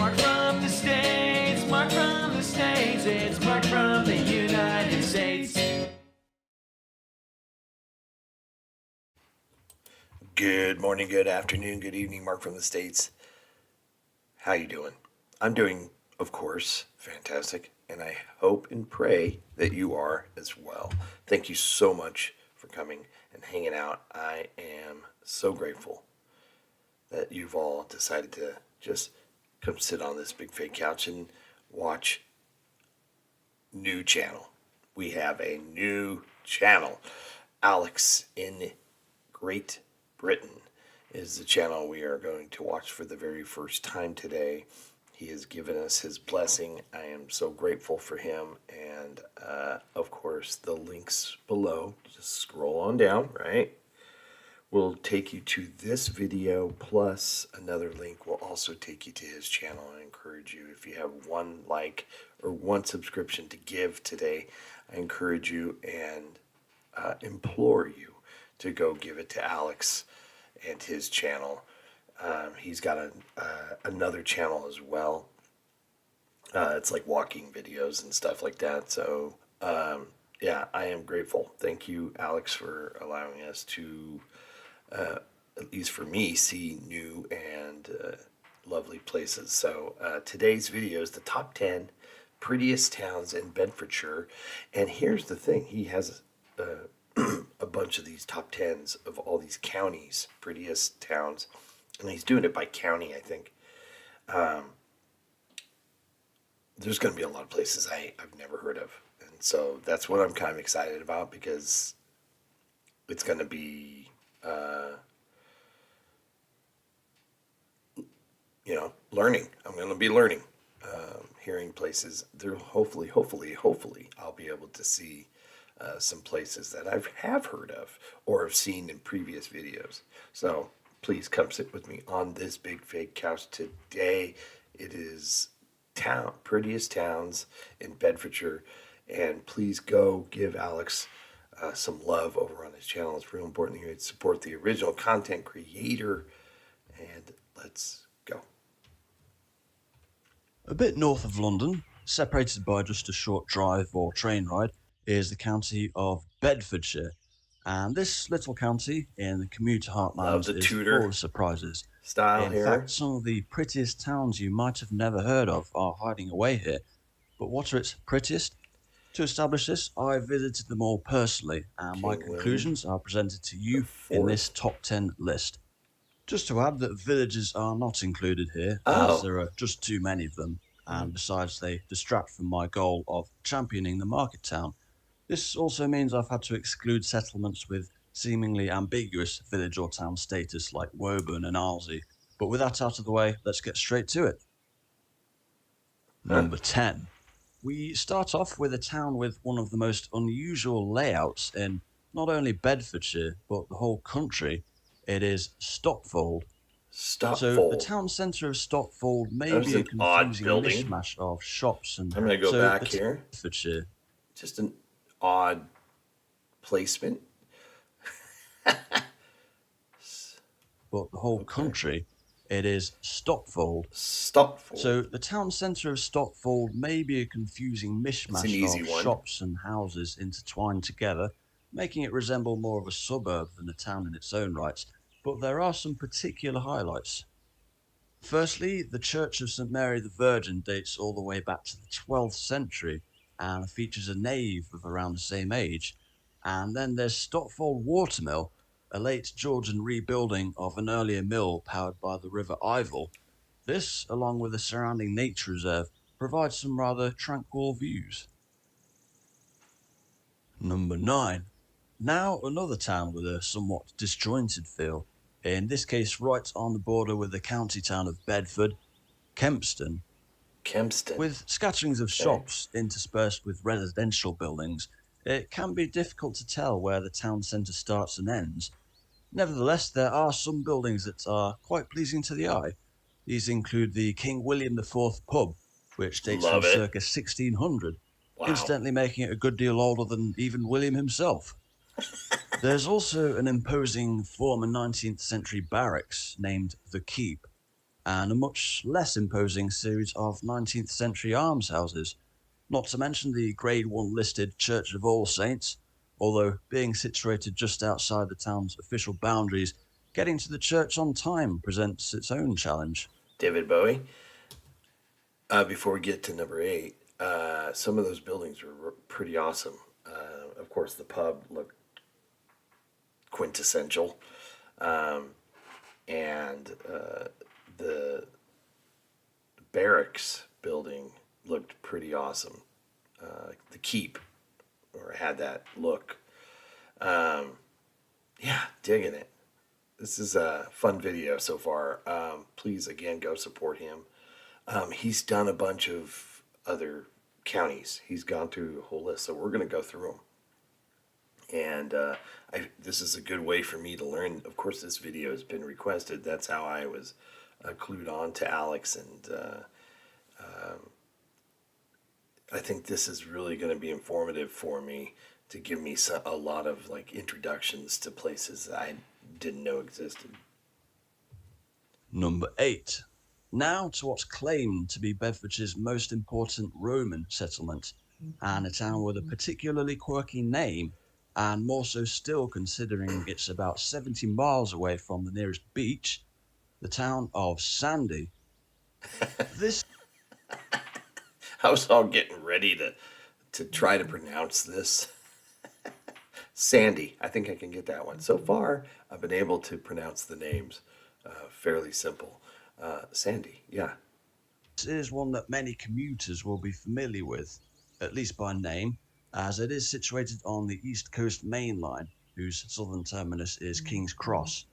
Mark from the States, Mark from the States, it's Mark from the United States. Good morning, good afternoon, good evening, Mark from the States. How you doing? I'm doing, of course, fantastic, and I hope and pray that you are as well. Thank you so much for coming and hanging out. I am so grateful that you've all decided to just come sit on this big fake couch and watch new channel. We have a new channel. Alex in Great Britain is the channel we are going to watch for the very first time today. He has given us his blessing. I am so grateful for him. And of course, the links below, just scroll on down, right? Will take you to this video, plus another link will also take you to his channel. I encourage you, if you have one like or one subscription to give today, I encourage you and implore you to go give it to Alex and his channel. He's got another channel as well. It's like walking videos and stuff like that. So yeah, I am grateful. Thank you, Alex, for allowing us to, at least for me, see new and lovely places. So today's video is the top 10 prettiest towns in Bedfordshire. And here's the thing. He has a bunch of these top 10s of all these counties, prettiest towns. And he's doing it by county, I think. There's going to be a lot of places I've never heard of. And so that's what I'm kind of excited about, because it's going to be, learning. I'm going to be learning, hearing places. There, hopefully, I'll be able to see some places that I have heard of or have seen in previous videos. So please come sit with me on this big fake couch today. It is prettiest towns in Bedfordshire, and please go give Alex some love over on his channel. It's real important here to support the original content creator. And let's go. A bit north of London, separated by just a short drive or train ride, is the county of Bedfordshire. And this little county in the commuter heartland is full of surprises. In fact, some of the prettiest towns you might have never heard of are hiding away here. But what are its prettiest? To establish this, I visited them all personally, and my conclusions are presented to you in this top 10 list. Just to add that villages are not included here, as there are just too many of them, and besides they distract from my goal of championing the market town. This also means I've had to exclude settlements with seemingly ambiguous village or town status like Woburn and Arlesey. But with that out of the way, let's get straight to it. Number 10. We start off with a town with one of the most unusual layouts in not only Bedfordshire, but the whole country. It is Stotfold. So the town centre of Stotfold may be a confusing mishmash of shops and... I'm going to go back here. Bedfordshire. Just an odd placement. But the whole country, it is Stotfold. Stotfold. So the town centre of Stotfold may be a confusing mishmash of shops and houses intertwined together, making it resemble more of a suburb than a town in its own right. But there are some particular highlights. Firstly, the Church of St Mary the Virgin dates all the way back to the 12th century and features a nave of around the same age. And then there's Stotfold Watermill, a late Georgian rebuilding of an earlier mill powered by the River Ampthill. This, along with the surrounding nature reserve, provides some rather tranquil views. Number 9. Now another town with a somewhat disjointed feel, in this case right on the border with the county town of Bedford, Kempston. With scatterings of shops interspersed with residential buildings, it can be difficult to tell where the town centre starts and ends. Nevertheless, there are some buildings that are quite pleasing to the eye. These include the King William IV pub, which dates from circa 1600, incidentally making it a good deal older than even William himself. There's also an imposing former 19th century barracks named The Keep, and a much less imposing series of 19th century almshouses, not to mention the Grade 1 listed Church of All Saints, although being situated just outside the town's official boundaries, getting to the church on time presents its own challenge. David Bowie. Before we get to number 8, some of those buildings were pretty awesome. Of course, the pub looked quintessential, and the barracks building looked pretty awesome. The keep, or had that look. Yeah, digging it. This is a fun video so far. Please, again, go support him. He's done a bunch of other counties. He's gone through a whole list, so we're going to go through them. And this is a good way for me to learn. Of course, this video has been requested. That's how I was clued on to Alex, and I think this is really going to be informative for me to give me a lot of like introductions to places that I didn't know existed. Number 8. Now to what's claimed to be Bedfordshire's most important Roman settlement, and a town with a particularly quirky name, and more so still considering it's about 70 miles away from the nearest beach, the town of Sandy. This I was all getting ready to try to pronounce this. Sandy. I think I can get that one. So far, I've been able to pronounce the names fairly simple. Sandy, yeah. This is one that many commuters will be familiar with, at least by name, as it is situated on the East Coast Main Line, whose southern terminus is King's Cross.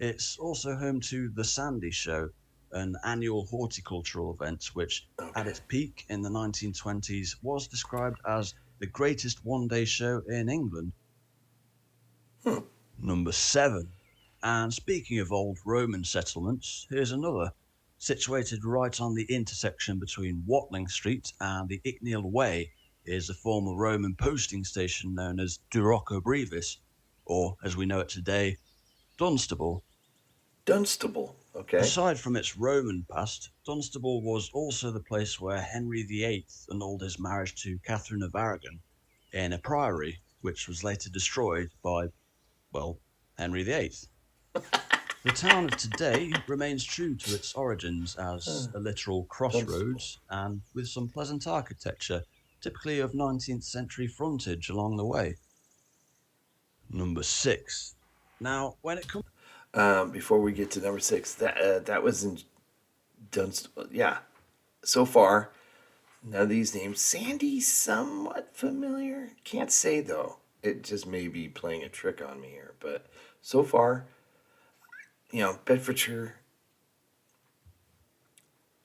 It's also home to the Sandy Show, an annual horticultural event which, at its peak in the 1920s, was described as the greatest one-day show in England. Number 7. And speaking of old Roman settlements, here's another. Situated right on the intersection between Watling Street and the Icknield Way is a former Roman posting station known as Durocco Brevis, or as we know it today, Dunstable. Dunstable, okay. Aside from its Roman past, Dunstable was also the place where Henry VIII annulled his marriage to Catherine of Aragon in a priory, which was later destroyed by, well, Henry VIII. The town of today remains true to its origins as a literal crossroads and with some pleasant architecture, typically of 19th century frontage along the way. Number 6. Now, when it comes... Before we get to number 6, that was in Dunstable. Yeah. So far, none of these names. Sandy's somewhat familiar. Can't say, though. It just may be playing a trick on me here. But so far, Bedfordshire,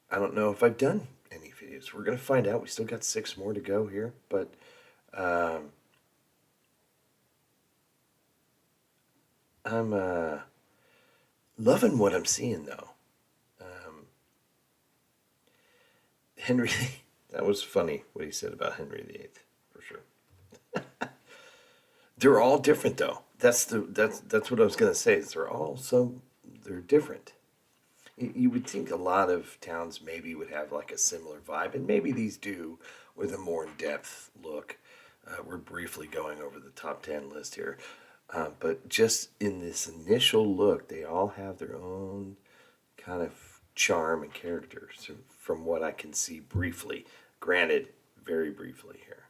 I don't know if I've done any videos. We're going to find out. We still got 6 more to go here. But I'm loving what I'm seeing, though. Henry, that was funny what he said about Henry VIII, for sure. They're all different, though. That's what I was going to say. Is they're different. You would think a lot of towns maybe would have like a similar vibe, and maybe these do, with a more in-depth look. We're briefly going over the top 10 list here. But just in this initial look, they all have their own kind of charm and character, so from what I can see briefly. Granted, very briefly here.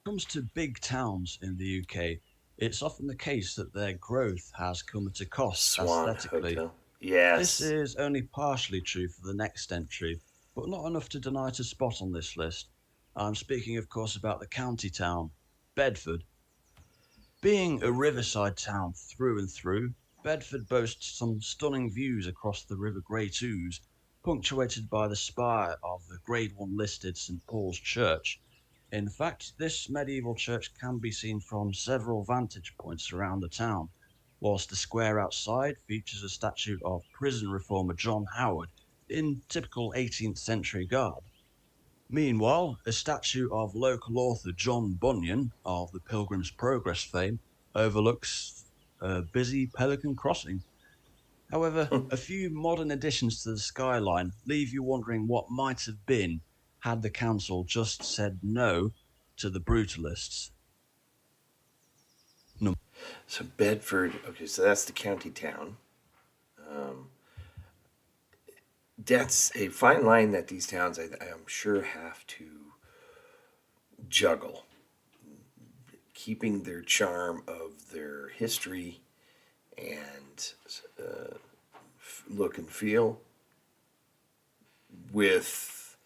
When it comes to big towns in the UK, it's often the case that their growth has come at a cost Swan aesthetically. Hotel. Yes. This is only partially true for the next entry, but not enough to deny its spot on this list. I'm speaking, of course, about the county town, Bedford. Being a riverside town through and through, Bedford boasts some stunning views across the River Great Ouse, punctuated by the spire of the Grade 1 listed St Paul's Church. In fact, this medieval church can be seen from several vantage points around the town, whilst the square outside features a statue of prison reformer John Howard in typical 18th century garb. Meanwhile, a statue of local author John Bunyan of the Pilgrim's Progress fame overlooks a busy Pelican Crossing. However, a few modern additions to the skyline leave you wondering what might have been had the council just said no to the brutalists. So Bedford, okay, so that's the county town. That's a fine line that these towns, I'm sure, have to juggle, keeping their charm of their history and look and feel with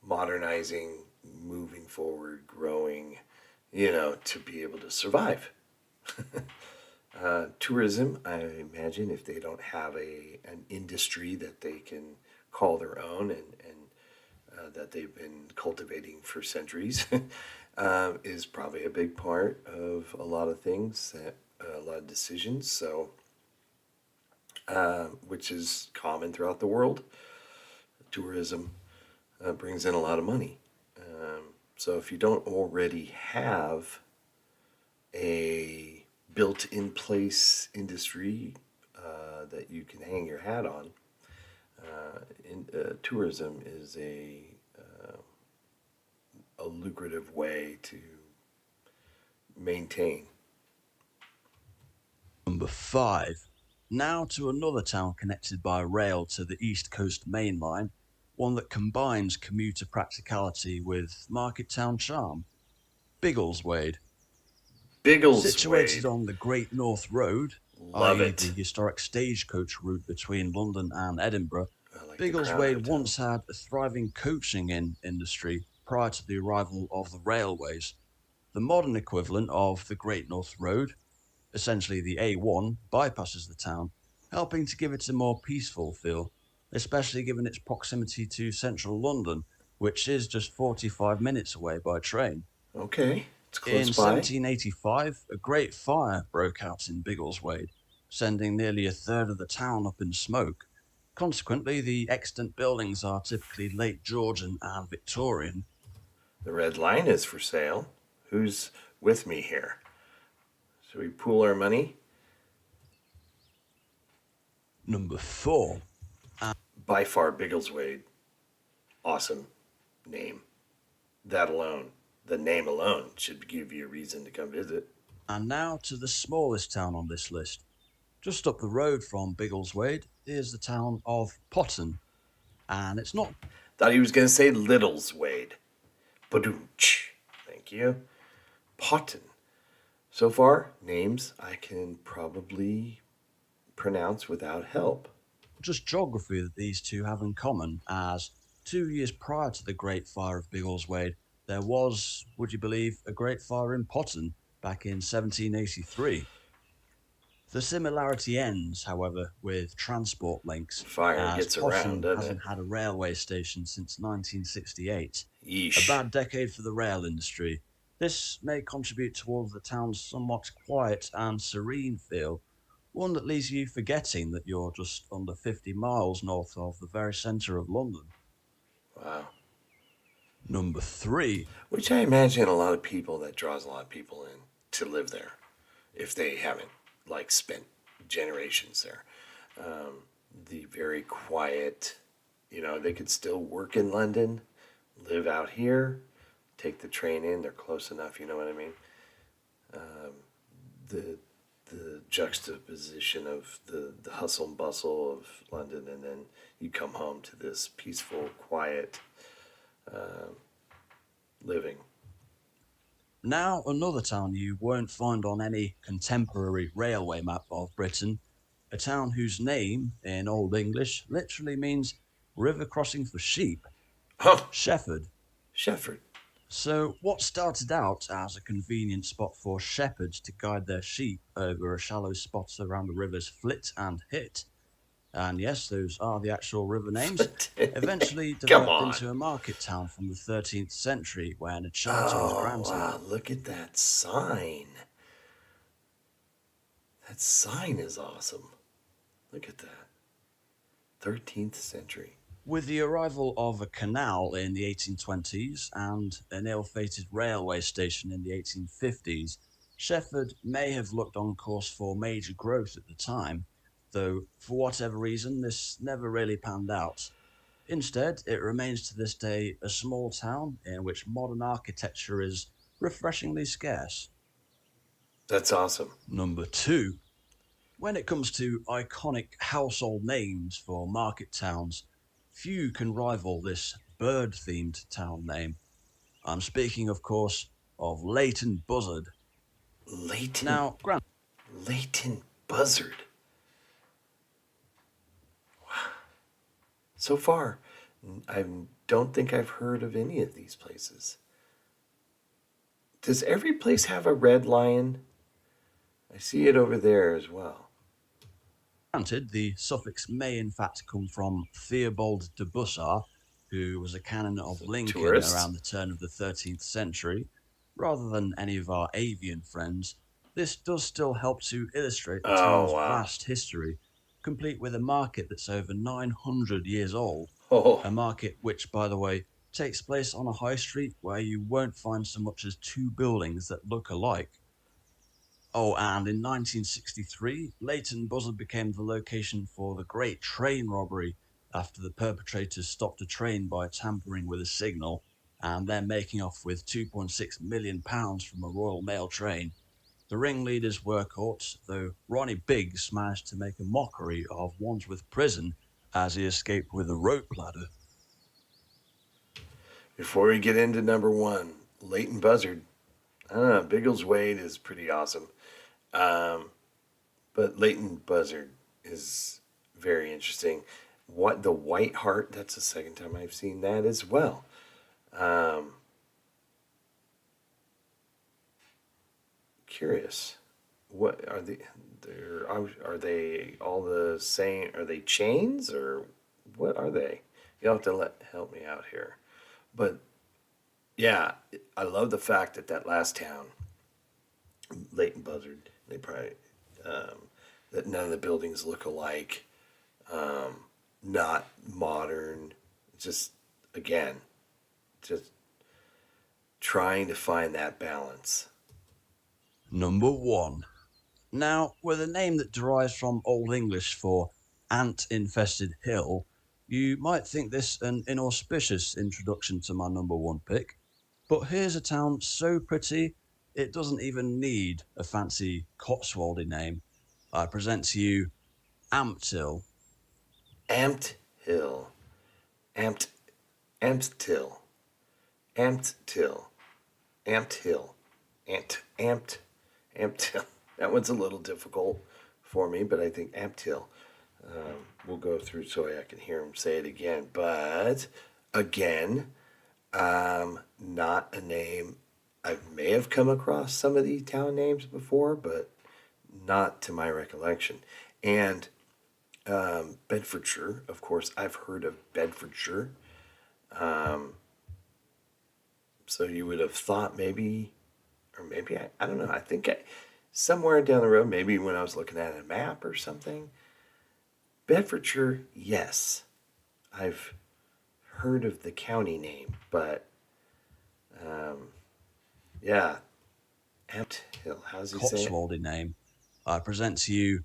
modernizing, moving forward, growing, to be able to survive. Tourism, I imagine, if they don't have an industry that they can call their own and that they've been cultivating for centuries, is probably a big part of a lot of things, a lot of decisions. So, which is common throughout the world. Tourism brings in a lot of money. So if you don't already have a built-in place industry that you can hang your hat on, tourism is a lucrative way to maintain. Number 5. Now to another town connected by rail to the East Coast Main Line, one that combines commuter practicality with market town charm. Biggleswade. Situated on the Great North Road, i.e. the historic stagecoach route between London and Edinburgh, Biggleswade once had a thriving coaching industry prior to the arrival of the railways. The modern equivalent of the Great North Road, essentially the A1, bypasses the town, helping to give it a more peaceful feel, especially given its proximity to central London, which is just 45 minutes away by train. Okay. In 1785, a great fire broke out in Biggleswade, sending nearly a third of the town up in smoke. Consequently, the extant buildings are typically late Georgian and Victorian. The red line is for sale. Who's with me here? Should we pool our money? Number 4. By far, Biggleswade. Awesome name. That alone. The name alone should give you a reason to come visit. And now to the smallest town on this list. Just up the road from Biggleswade is the town of Potton. And it's not... Thought he was going to say Littleswade. Badoonch. Thank you. Potton. So far, names I can probably pronounce without help. Just geography that these two have in common, as 2 years prior to the Great Fire of Biggleswade, there was, would you believe, a great fire in Potton back in 1783. The similarity ends, however, with transport links. Fire gets around, doesn't it? Hasn't had a railway station since 1968. Yeesh. A bad decade for the rail industry. This may contribute towards the town's somewhat quiet and serene feel, one that leaves you forgetting that you're just under 50 miles north of the very centre of London. Wow. Number 3. Which I imagine a lot of people, that draws a lot of people in to live there, if they haven't, spent generations there. The very quiet, they could still work in London, live out here, take the train in, they're close enough, you know what I mean? The juxtaposition of the hustle and bustle of London, and then you come home to this peaceful, quiet living. Now another town you won't find on any contemporary railway map of Britain, a town whose name, in Old English, literally means river crossing for sheep. Huh. Shefford. Shefford. So what started out as a convenient spot for shepherds to guide their sheep over a shallow spot around the rivers Flit and Hit, and yes, those are the actual river names, eventually developed into a market town from the 13th century when a charter was granted. Wow, look at that sign. That sign is awesome. Look at that. 13th century. With the arrival of a canal in the 1820s and an ill-fated railway station in the 1850s, Shefford may have looked on course for major growth at the time. though for whatever reason this never really panned out. Instead, it remains to this day a small town in which modern architecture is refreshingly scarce. That's awesome. Number 2. When it comes to iconic household names for market towns, few can rival this bird-themed town name. I'm speaking, of course, of Leighton Buzzard. Leighton Now, Grant. Leighton Buzzard. Wow. So far, I don't think I've heard of any of these places. Does every place have a red lion? I see it over there as well. Granted, the suffix may in fact come from Theobald de Bussard, who was a canon of Lincoln around the turn of the 13th century. Rather than any of our avian friends, this does still help to illustrate the town's vast history, complete with a market that's over 900 years old. A market which, by the way, takes place on a high street where you won't find so much as 2 buildings that look alike. Oh, and in 1963, Leighton Buzzard became the location for the Great Train Robbery after the perpetrators stopped a train by tampering with a signal and then making off with £2.6 million from a Royal Mail train. The ringleaders were caught, though Ronnie Biggs managed to make a mockery of Wandsworth Prison as he escaped with a rope ladder. Before we get into number 1, Leighton Buzzard. I don't know, Biggleswade is pretty awesome. But Leighton Buzzard is very interesting. What the White Hart, that's the second time I've seen that as well. Curious. What are they? Are they all the same? Are they chains or what are they? You'll have to help me out here. But yeah, I love the fact that last town, Leighton Buzzard, they probably that none of the buildings look alike, not modern. Just again, just trying to find that balance. Number 1. Now, with a name that derives from Old English for ant-infested hill, you might think this an inauspicious introduction to my number 1 pick. But here's a town so pretty, it doesn't even need a fancy Cotswoldy name. I present to you Ampthill. Ampthill. Ampthill. Ampthill. Ampthill. Ampthill. That one's a little difficult for me, but I think Ampthill. We'll go through so I can hear him say it again. But again, not a name. I may have come across some of these town names before, but not to my recollection. And Bedfordshire, of course, I've heard of Bedfordshire. So you would have thought maybe, or maybe, I don't know, I think somewhere down the road, maybe when I was looking at a map or something, Bedfordshire, yes. I've heard of the county name, but yeah. Ampthill, how's he say it? Cotswoldy name. I present to you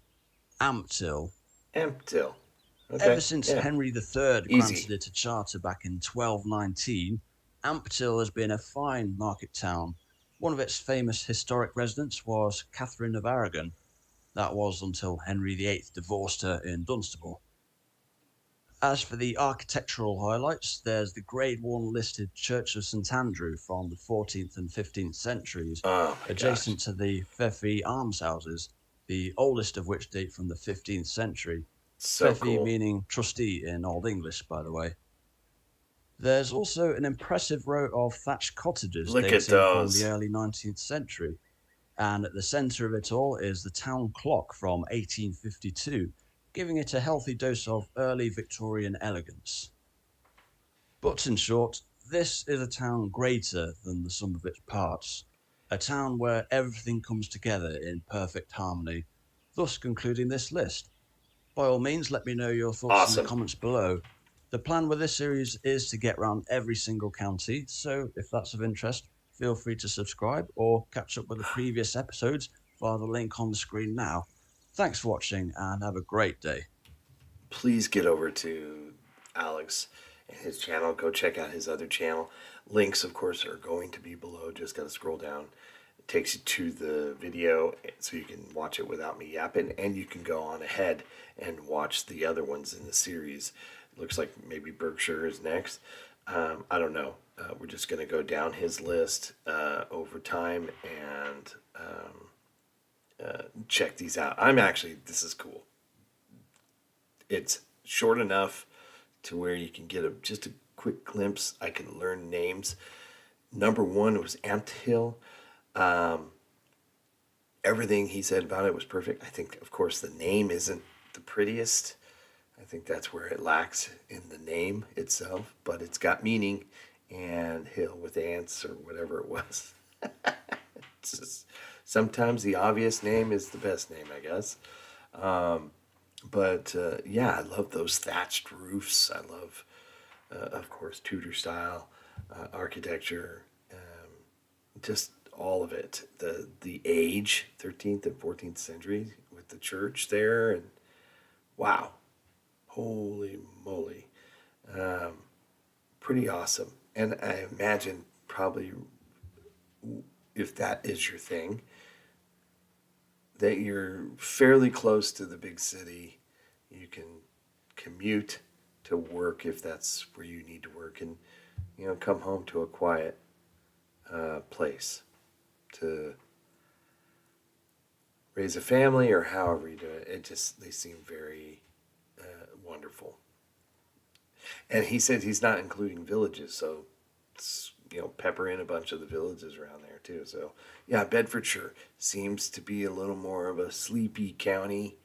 Ampthill. Ampthill. Okay. Ever since Henry III granted it a charter back in 1219, Ampthill has been a fine market town. One of its famous historic residents was Catherine of Aragon. That was until Henry VIII divorced her in Dunstable. As for the architectural highlights, there's the Grade 1 listed Church of St Andrew from the 14th and 15th centuries, adjacent to the Fefi almshouses, the oldest of which date from the 15th century. So Fefi cool. meaning trustee in Old English, by the way. There's also an impressive row of thatched cottages dating from the early 19th century. And at the centre of it all is the town clock from 1852, giving it a healthy dose of early Victorian elegance. But in short, this is a town greater than the sum of its parts. A town where everything comes together in perfect harmony, thus concluding this list. By all means, let me know your thoughts in the comments below. The plan with this series is to get around every single county, so if that's of interest, feel free to subscribe or catch up with the previous episodes via the link on the screen now. Thanks for watching and have a great day. Please get over to Alex and his channel. Go check out his other channel. Links, of course, are going to be below. Just got to scroll down. It takes you to the video so you can watch it without me yapping, and you can go on ahead and watch the other ones in the series. It looks like maybe Berkshire is next. I don't know. We're just going to go down his list over time and check these out. This is cool. It's short enough to where you can get just a quick glimpse. I can learn names. Number one was Ampthill. Everything he said about it was perfect. I think, of course, the name isn't the prettiest. I think that's where it lacks in the name itself, but it's got meaning. And hill with ants or whatever it was. It's just, sometimes the obvious name is the best name, I guess. But yeah, I love those thatched roofs. I love, of course, Tudor style architecture. Just all of it. The age, 13th and 14th century, with the church there, and wow, holy moly, pretty awesome. And I imagine probably, if that is your thing, that you're fairly close to the big city. You can commute to work if that's where you need to work, and come home to a quiet place to raise a family, or however you do it. They seem very wonderful. And he said he's not including villages, so pepper in a bunch of the villages around there too. So yeah, Bedfordshire seems to be a little more of a sleepy county,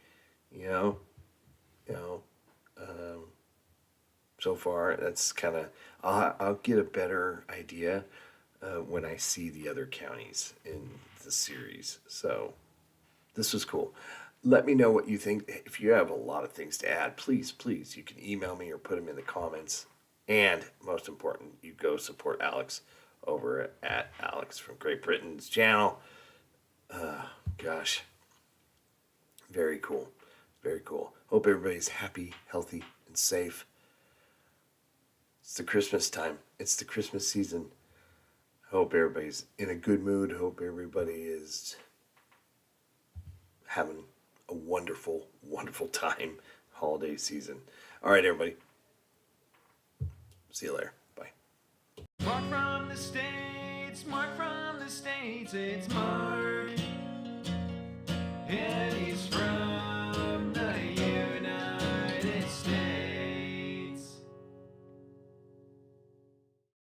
so far. That's kind of, I'll get a better idea when I see the other counties in the series. So this was cool. Let me know what you think. If you have a lot of things to add, please, you can email me or put them in the comments. And most important, you go support Alex over at Alex from Great Britain's channel. Gosh, very cool. Very cool. Hope everybody's happy, healthy, and safe. It's the Christmas time. It's the Christmas season. Hope everybody's in a good mood. Hope everybody is having a wonderful, wonderful time holiday season. All right, everybody. See you later. Bye. Mark from the States, Mark from the States, it's Mark, and he's from